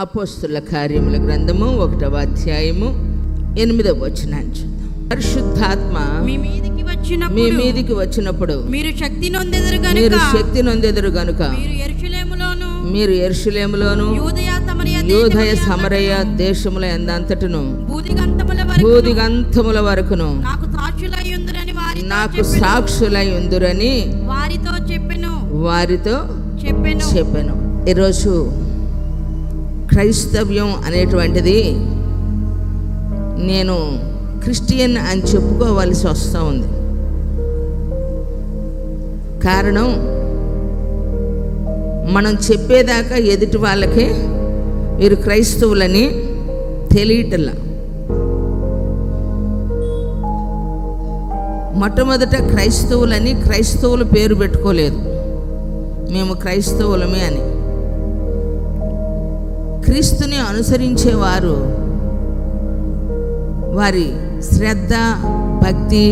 అపోస్తుల కార్యముల గ్రంథము 1వ అధ్యాయము 8వ వచనాన్ని చూద్దాం. పరిశుద్ధాత్మ మీ మీదికి వచ్చినప్పుడు మీరు శక్తి నొందెదరు గనుక మీరు యెరూషలేములోను యూదయ సమరయ దేశముల యందంతటను భూదిగంతముల వరకును నాకు సాక్షులై ఉందురని వారితో చెప్పెను. ఈరోజు క్రైస్తవ్యం అనేటువంటిది నేను క్రిస్టియన్ అని చెప్పుకోవాల్సి వస్తూ ఉంది. కారణం, మనం చెప్పేదాకా ఎదుటి వాళ్ళకి వీరు క్రైస్తవులని తెలియటల్లా. మొట్టమొదట క్రైస్తవుల పేరు పెట్టుకోలేదు, మేము క్రైస్తవులమే అని. క్రీస్తుని అనుసరించేవారు వారి శ్రద్ధ, భక్తి,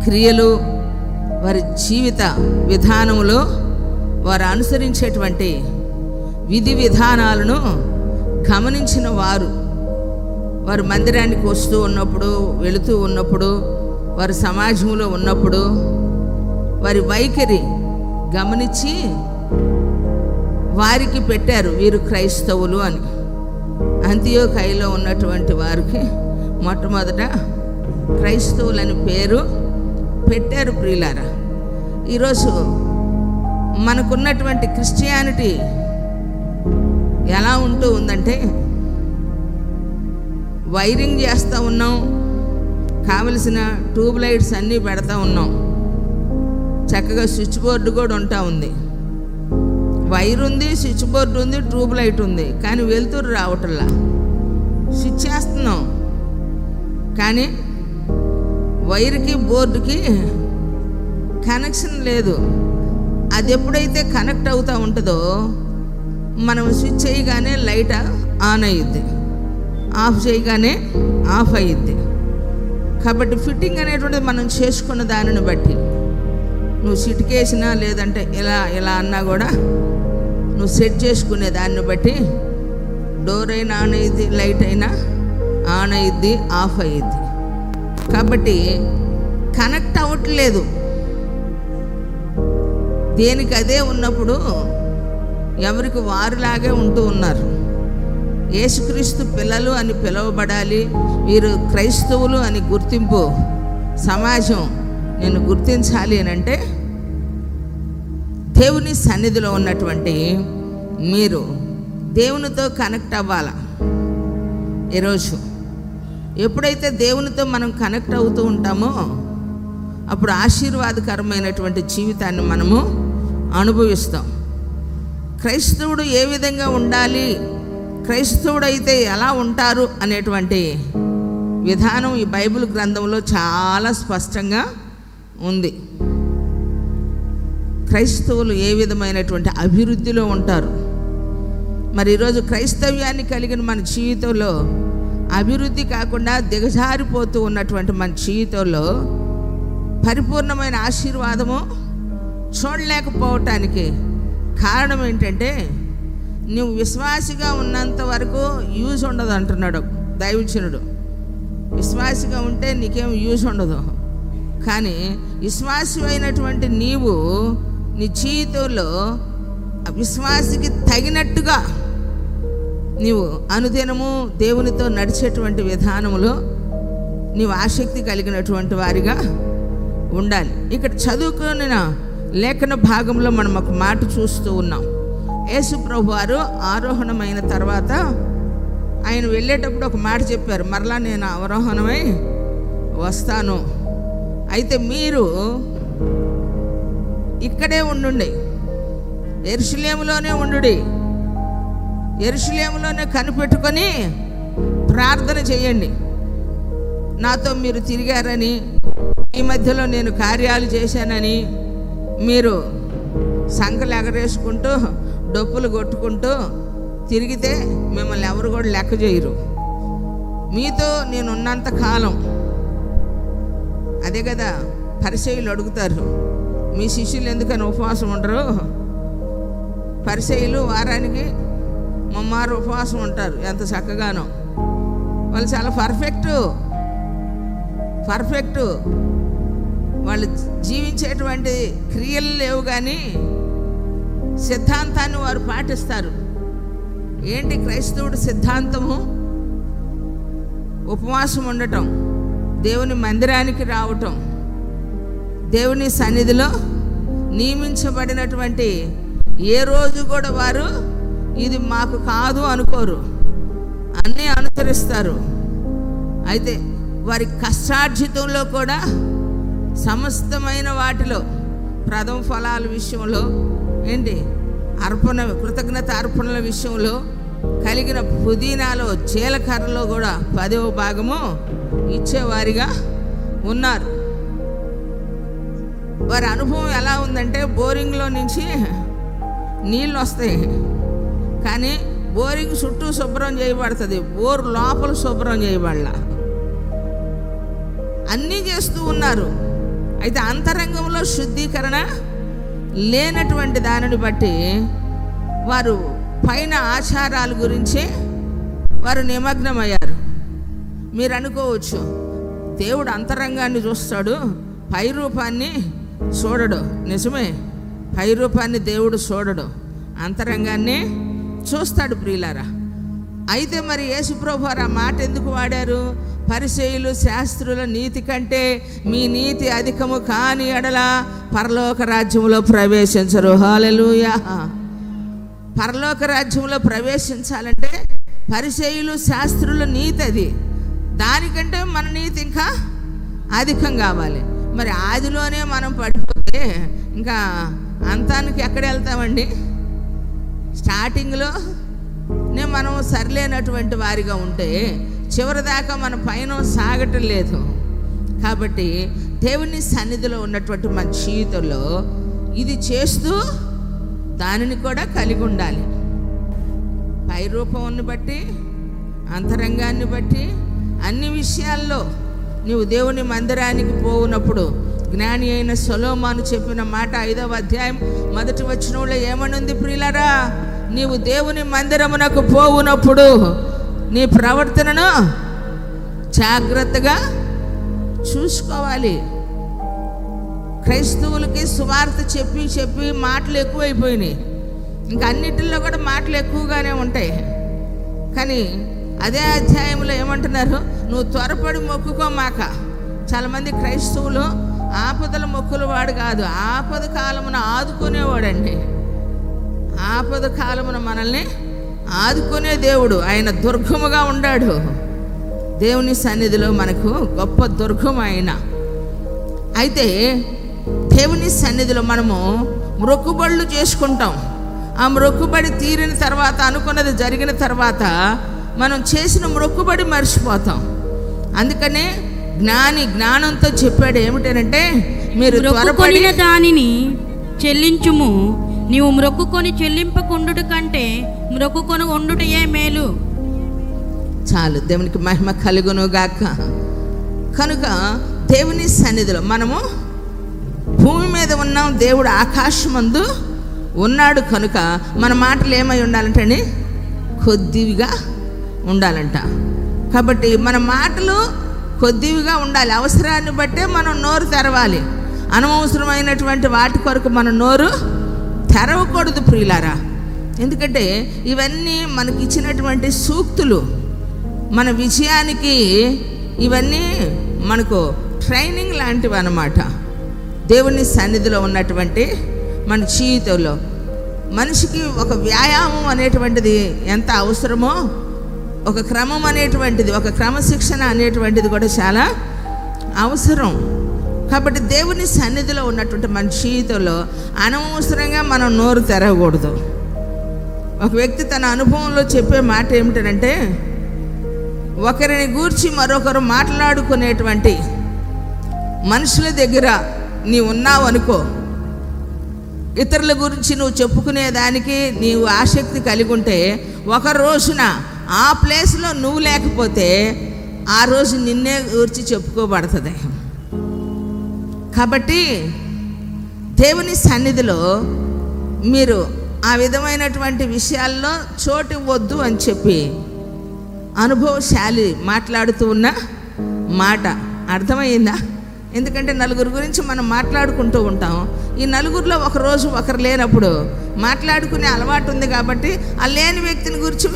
క్రియలు, వారి జీవిత విధానంలో వారు అనుసరించేటువంటి విధి విధానాలను గమనించిన వారు మందిరానికి వస్తూ ఉన్నప్పుడు, వెళుతూ ఉన్నప్పుడు, వారి సమాజంలో ఉన్నప్పుడు వారి వైఖరి గమనించి వారికి పెట్టారు వీరు క్రైస్తవులు అని. అంతియోకయలో ఉన్నటువంటి వారికి మొట్టమొదట క్రైస్తవులని పేరు పెట్టారు. ప్రియులారా, ఈరోజు మనకున్నటువంటి క్రిస్టియానిటీ ఎలా ఉంటూ ఉందంటే, వైరింగ్ చేస్తూ ఉన్నాం, కావలసిన ట్యూబ్ లైట్స్ అన్నీ పెడతా ఉన్నాం, చక్కగా స్విచ్ బోర్డు కూడా ఉంటా ఉంది, వైర్ ఉంది, స్విచ్ బోర్డు ఉంది, ట్యూబ్ లైట్ ఉంది, కానీ వెలుతురు రావటంలా. స్విచ్ చేస్తున్నాం కానీ వైర్కి బోర్డుకి కనెక్షన్ లేదు. అది ఎప్పుడైతే కనెక్ట్ అవుతూ ఉంటుందో మనం స్విచ్ చేయగానే లైట్ ఆన్ అయ్యిద్ది, ఆఫ్ చేయగానే ఆఫ్ అయ్యిద్ది. కాబట్టి ఫిట్టింగ్ అనేటువంటిది మనం చేసుకున్న దానిని బట్టి, నువ్వు సిటికేసినా లేదంటే ఇలా అన్నా కూడా నువ్వు సెట్ చేసుకునే దాన్ని బట్టి డోర్ అయినా ఆన్ అయ్యిద్ది, లైట్ అయినా ఆన్ అయ్యిద్ది, ఆఫ్ అయ్యిద్ది. కాబట్టి కనెక్ట్ అవ్వట్లేదు. దేనికి అదే ఉన్నప్పుడు ఎవరికి వారిలాగే ఉంటూ ఉన్నారు. యేసుక్రీస్తు పిల్లలు అని పిలువబడాలి, వీరు క్రైస్తవులు అని గుర్తింపు సమాజం నేను గుర్తించాలి అని అంటే, దేవుని సన్నిధిలో ఉన్నటువంటి మీరు దేవునితో కనెక్ట్ అవ్వాల. ఈరోజు ఎప్పుడైతే దేవునితో మనం కనెక్ట్ అవుతూ ఉంటామో అప్పుడు ఆశీర్వాదకరమైనటువంటి జీవితాన్ని మనము అనుభవిస్తాం. క్రైస్తవుడు ఏ విధంగా ఉండాలి, క్రైస్తవుడు అయితే ఎలా ఉంటారు అనేటువంటి విధానం ఈ బైబిల్ గ్రంథంలో చాలా స్పష్టంగా ఉంది. క్రైస్తవులు ఏ విధమైనటువంటి అభివృద్ధిలో ఉంటారు. మరి ఈరోజు క్రైస్తవ్యాన్ని కలిగిన మన జీవితంలో అభివృద్ధి కాకుండా దిగజారిపోతూ ఉన్నటువంటి మన జీవితంలో పరిపూర్ణమైన ఆశీర్వాదము చూడలేకపోవటానికి కారణం ఏంటంటే, నువ్వు విశ్వాసిగా ఉన్నంత వరకు యూజ్ ఉండదు అంటున్నాడు దైవజనుడు. విశ్వాసిగా ఉంటే నీకేం యూజ్ ఉండదు, కానీ విశ్వాసమైనటువంటి నీవు నీ జీవితంలో విశ్వాసికి తగినట్టుగా నీవు అనుదినము దేవునితో నడిచేటువంటి విధానంలో నీవు ఆసక్తి కలిగినటువంటి వారిగా ఉండాలి. ఇక్కడ చదువుకున్న లేఖన భాగంలో మనం ఒక మాట చూస్తూ ఉన్నాం. యేసు ప్రభు వారు ఆరోహణమైన తర్వాత ఆయన వెళ్ళేటప్పుడు ఒక మాట చెప్పారు, మరలా నేను అవరోహణమై వస్తాను, అయితే మీరు ఇక్కడే ఉండుండి, యెరూషలేములోనే ఉండుడి, యెరూషలేములోనే కనిపెట్టుకొని ప్రార్థన చేయండి. నాతో మీరు తిరిగారని, ఈ మధ్యలో నేను కార్యాలు చేశానని మీరు సంకలు ఎగరేసుకుంటూ డొప్పులు కొట్టుకుంటూ తిరిగితే మిమ్మల్ని ఎవరు కూడా లెక్క చేయరు. మీతో నేను ఉన్నంత కాలం, అదే కదా పరిసయ్యులు అడుగుతారు, మీ శిష్యులు ఎందుకని ఉపవాసం ఉండరు? పరిసయ్యులు వారానికి ముమ్మారు ఉపవాసం ఉంటారు, ఎంత చక్కగానో. వాళ్ళు చాలా పర్ఫెక్టు. వాళ్ళు జీవించేటువంటి క్రియలు లేవు, కానీ సిద్ధాంతాన్ని వారు పాటిస్తారు. ఏంటి క్రైస్తవుడు సిద్ధాంతము? ఉపవాసం ఉండటం, దేవుని మందిరానికి రావటం, దేవుని సన్నిధిలో నియమించబడినటువంటి ఏ రోజు కూడా వారు ఇది మాకు కాదు అనుకోరు, అన్నీ అనుసరిస్తారు. అయితే వారి కష్టార్జితంలో కూడా సమస్తమైన వాటిలో ప్రథమ ఫలాల విషయంలో ఏంటి కృతజ్ఞత అర్పణల విషయంలో కలిగిన పుదీనాలో జీలకర్రలో కూడా 10వ భాగము ఇచ్చేవారిగా ఉన్నారు. వారి అనుభవం ఎలా ఉందంటే, బోరింగ్లో నుంచి నీళ్ళు వస్తాయి, కానీ బోరింగ్ చుట్టూ శుభ్రం చేయబడుతుంది, బోర్ లోపల శుభ్రం చేయబడాల. అన్నీ చేస్తూ ఉన్నారు. అయితే అంతరంగంలో శుద్ధీకరణ లేనటువంటి దానిని బట్టి వారు పైన ఆచారాల గురించి వారు నిమగ్నమయ్యారు. మీరు అనుకోవచ్చు, దేవుడు అంతరంగాన్ని చూస్తాడు, పై రూపాన్ని చూడడు. నిజమే, పై రూపాన్ని దేవుడు చూడడు, అంతరంగాన్ని చూస్తాడు ప్రియులారా. అయితే మరి యేసుప్రభు వారు ఆ మాట ఎందుకు వాడారు? పరిసయ్యులు శాస్త్రుల నీతి కంటే మీ నీతి అధికము కాని ఎడల పరలోక రాజ్యంలో ప్రవేశించరు. హల్లెలూయా. పరలోక రాజ్యంలో ప్రవేశించాలంటే పరిసయ్యులు శాస్త్రుల నీతి అది, దానికంటే మన నీతి ఇంకా అధికం కావాలి. మరి ఆదిలోనే మనం పడిపోతే ఇంకా అంతానికి ఎక్కడ వెళ్తామండి? స్టార్టింగ్లోనే మనం సరిలేనటువంటి వారిగా ఉంటే చివరిదాకా మన పైన సాగటం లేదు. కాబట్టి దేవుని సన్నిధిలో ఉన్నటువంటి మన జీవితంలో ఇది చేస్తూ దానిని కూడా కలిగి ఉండాలి. పై రూపాన్ని బట్టి, అంతరంగాన్ని బట్టి, అన్ని విషయాల్లో నీవు దేవుని మందిరానికి పోవునప్పుడు జ్ఞాని అయిన సొలొమోను చెప్పిన మాట 5వ అధ్యాయం 1వ వచనంలో ఏమనుంది ప్రియులారా? నీవు దేవుని మందిరమునకు పోవునప్పుడు నీ ప్రవర్తనను జాగ్రత్తగా చూసుకోవాలి. క్రైస్తవులకి సువార్త చెప్పి మాటలు ఎక్కువైపోయినాయి. ఇంకా అన్నిటిలో కూడా మాటలు ఎక్కువగానే ఉంటాయి. కానీ అదే అధ్యాయంలో ఏమంటున్నారు? నువ్వు త్వరపడి మొక్కుకోమాక. చాలామంది క్రైస్తవులు ఆపదల మొక్కులు వాడు కాదు, ఆపద కాలమున ఆదుకునేవాడండి. ఆపద కాలమున మనల్ని ఆదుకునే దేవుడు ఆయన దుర్గముగా ఉన్నాడు. దేవుని సన్నిధిలో మనకు గొప్ప దుర్గం ఆయన. అయితే దేవుని సన్నిధిలో మనము మొక్కుబడులు చేసుకుంటాం. ఆ మొక్కుబడి తీరిన తర్వాత, అనుకున్నది జరిగిన తర్వాత మనం చేసిన మొక్కుబడి మర్చిపోతాం. అందుకనే జ్ఞానంతో చెప్పాడు ఏమిటంటే, మీరు త్వరపడి దానిని చెల్లించుము. నీవు మ్రొక్కుకొని చెల్లింపకుండుట కంటే మ్రొక్కుకొని ఉండుటయే మేలు. చాలు, దేవునికి మహిమ కలుగును గాక. కనుక దేవుని సన్నిధిలో మనము భూమి మీద ఉన్నాం, దేవుడు ఆకాశమందు ఉన్నాడు. కనుక మన మాటలు ఏమై ఉండాలంటే కొద్దివిగా ఉండాలంట. కాబట్టి మన మాటలు కొద్దివిగా ఉండాలి. అవసరాన్ని బట్టే మనం నోరు తెరవాలి. అనవసరమైనటువంటి వాటి కొరకు మన నోరు తెరవకూడదు ప్రియులారా. ఎందుకంటే ఇవన్నీ మనకి ఇచ్చినటువంటి సూక్తులు, మన విజయానికి ఇవన్నీ మనకు ట్రైనింగ్ లాంటివి అన్నమాట. దేవుని సన్నిధిలో ఉన్నటువంటి మన జీవితంలో మనిషికి ఒక వ్యాయామం అనేటువంటిది ఎంత అవసరమో, ఒక క్రమం అనేటువంటిది, ఒక క్రమశిక్షణ అనేటువంటిది కూడా చాలా అవసరం. కాబట్టి దేవుని సన్నిధిలో ఉన్నటువంటి మన జీవితంలో అనవసరంగా మనం నోరు తెరవకూడదు. ఒక వ్యక్తి తన అనుభవంలో చెప్పే మాట ఏమిటంటే, ఒకరిని గూర్చి మరొకరు మాట్లాడుకునేటువంటి మనుషుల దగ్గర నీవు ఉన్నావు అనుకో, ఇతరుల గురించి నువ్వు చెప్పుకునేదానికి నీవు ఆసక్తి కలిగి ఉంటే, ఒక రోజున ఆ ప్లేస్లో నువ్వు లేకపోతే ఆ రోజు నిన్నే గురించి చెప్పుకోబడుతుంది. కాబట్టి దేవుని సన్నిధిలో మీరు ఆ విధమైనటువంటి విషయాల్లో చోటు ఇవ్వద్దు అని చెప్పి అనుభవశాలి మాట్లాడుతూ ఉన్న మాట అర్థమైందా? ఎందుకంటే నలుగురు గురించి మనం మాట్లాడుకుంటూ ఉంటాం. ఈ నలుగురిలో ఒకరోజు ఒకరు లేనప్పుడు మాట్లాడుకునే అలవాటు ఉంది కాబట్టి ఆ లేని వ్యక్తిని గురించి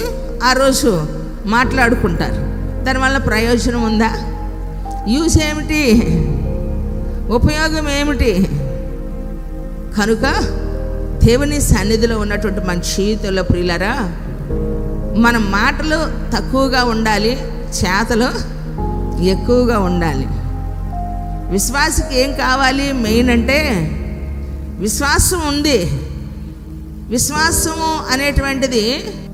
ఆ రోజు మాట్లాడుకుంటారు. దానివల్ల ప్రయోజనం ఉందా? యూజ్ ఏమిటి? ఉపయోగం ఏమిటి? కనుక దేవుని సన్నిధిలో ఉన్నటువంటి మన జీవితంలో ప్రియులారా, మన మాటలు తక్కువగా ఉండాలి, చేతలు ఎక్కువగా ఉండాలి. విశ్వాసకి ఏం కావాలి? మెయిన్ అంటే విశ్వాసం ఉంది. విశ్వాసము అనేటువంటిది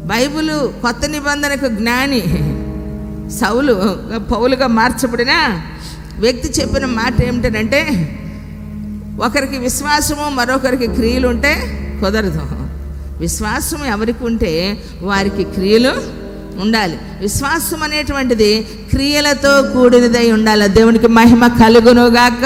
బైబిలు కొత్త నిబంధనకు జ్ఞాని పౌలుగా మార్చబడిన వ్యక్తి చెప్పిన మాట ఏమిటంటే, ఒకరికి విశ్వాసము మరొకరికి క్రియలు ఉంటే కుదరదు. విశ్వాసం ఎవరికి ఉంటే వారికి క్రియలు ఉండాలి. విశ్వాసం అనేటువంటిది క్రియలతో కూడినదై ఉండాలి. దేవునికి మహిమ కలుగునుగాక.